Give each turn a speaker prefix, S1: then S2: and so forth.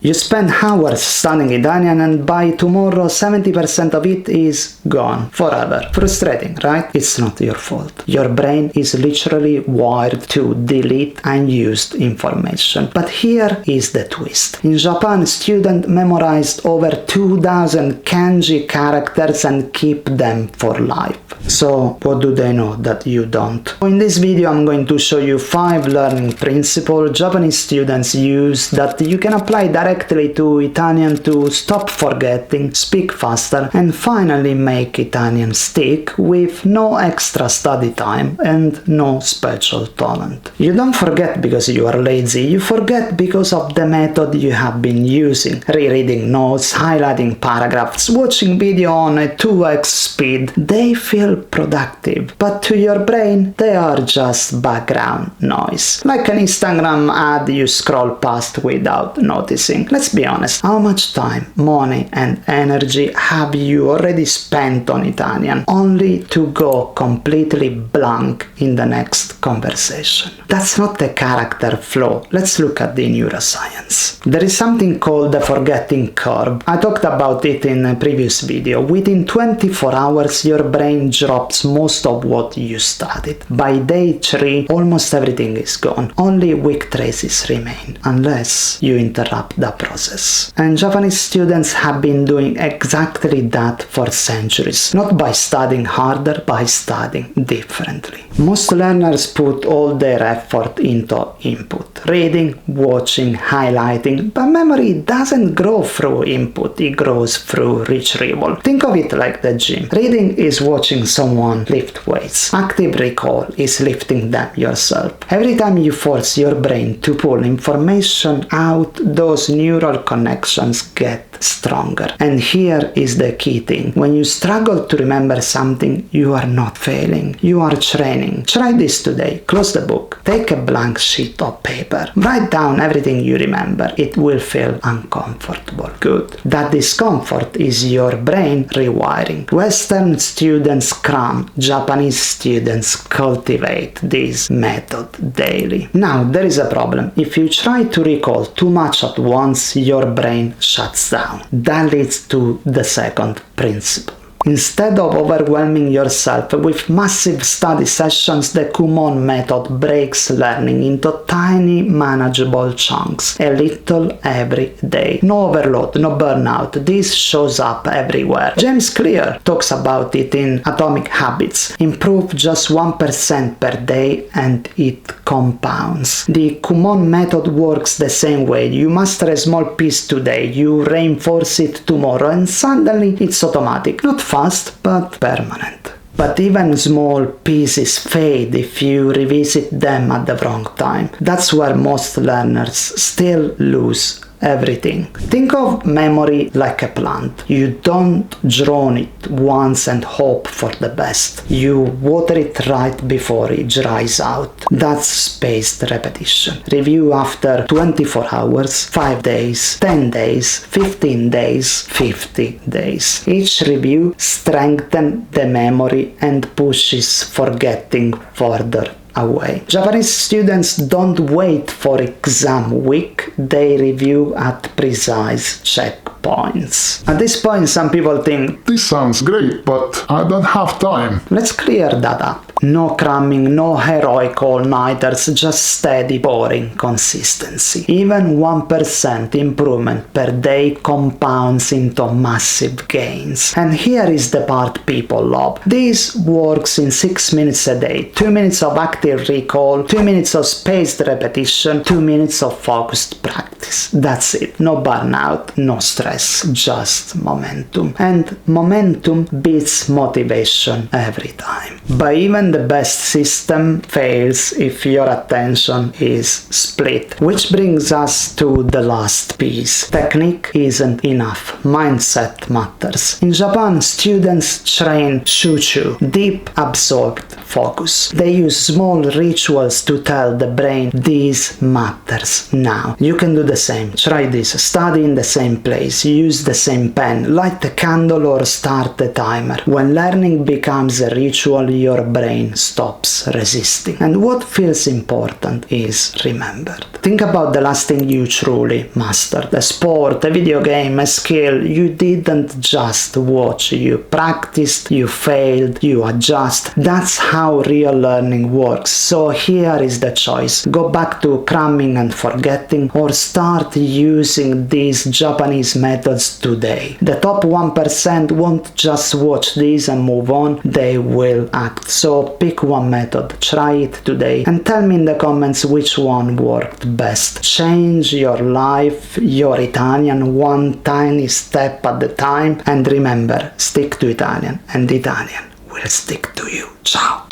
S1: You spend hours studying Italian and by tomorrow 70% of it is gone forever. Frustrating, right? It's not your fault. Your brain is literally wired to delete unused information. But here is the twist. In Japan, students memorized over 2000 kanji characters and keep them for life. So what do they know that you don't? In this video I'm going to show you 5 learning principles Japanese students use that you can apply directly to Italian to stop forgetting, speak faster, and finally make Italian stick with no extra study time and no special talent. You don't forget because you are lazy, you forget because of the method you have been using. Rereading notes, highlighting paragraphs, watching video on a 2x speed. They feel productive, but to your brain they are just background noise. Like an Instagram ad you scroll past without noticing. Let's be honest, how much time, money and energy have you already spent on Italian only to go completely blank in the next conversation? That's not the character flaw. Let's look at the neuroscience. There is something called the forgetting curve. I talked about it in a previous video. Within 24 hours your brain drops most of what you studied. By day 3 almost everything is gone. Only weak traces remain, unless you interrupt the process. And Japanese students have been doing exactly that for centuries. Not by studying harder, by studying differently. Most learners put all their effort into input. Reading, watching, highlighting, but memory doesn't grow through input, it grows through retrieval. Think of it like the gym. Reading is watching someone lift weights. Active recall is lifting them yourself. Every time you force your brain to pull information out, those neural connections get stronger. And here is the key thing. When you struggle to remember something, you are not failing. You are training. Try this today. Close the book. Take a blank sheet of paper. Write down everything you remember. It will feel uncomfortable. Good. That discomfort is your brain rewiring. Western students cram. Japanese students cultivate this method daily. Now, there is a problem. If you try to recall too much at once, your brain shuts down. That leads to the second principle. Instead of overwhelming yourself with massive study sessions, the Kumon method breaks learning into tiny, manageable chunks, a little every day. No overload, no burnout. This shows up everywhere. James Clear talks about it in Atomic Habits. Improve just 1% per day and it compounds. The Kumon method works the same way. You master a small piece today, you reinforce it tomorrow, and suddenly it's automatic. Not fast, but permanent. But even small pieces fade if you revisit them at the wrong time. That's where most learners still lose everything. Think of memory like a plant. You don't drown it once and hope for the best. You water it right before it dries out. That's spaced repetition. Review after 24 hours, 5 days, 10 days, 15 days, 50 days. Each review strengthens the memory and pushes forgetting further away. Japanese students don't wait for exam week, they review at precise checkpoints. At this point, some people think,
S2: this sounds great, but I don't have time.
S1: Let's clear that up. No cramming, no heroic all-nighters, just steady, boring consistency. Even 1% improvement per day compounds into massive gains. And here is the part people love. This works in 6 minutes a day. 2 minutes of active recall, 2 minutes of spaced repetition, 2 minutes of focused practice. That's it. No burnout, no stress, just momentum. And momentum beats motivation every time. But even the best system fails if your attention is split. Which brings us to the last piece. Technique isn't enough. Mindset matters. In Japan, students train shuchu, deep absorbed focus. They use small rituals to tell the brain this matters now. You can do the same. Try this. Study in the same place. Use the same pen. Light a candle or start a timer. When learning becomes a ritual, your brain stops resisting. And what feels important is remembered. Think about the last thing you truly mastered. A sport, a video game, a skill. You didn't just watch. You practiced, you failed, you adjust. That's how real learning works. So here is the choice. Go back to cramming and forgetting, or start using these Japanese methods today. The top 1% won't just watch these and move on, they will act. So pick one method, try it today, and tell me in the comments which one worked best. Change your life, your Italian, one tiny step at a time, and remember, stick to Italian, and Italian will stick to you. Ciao!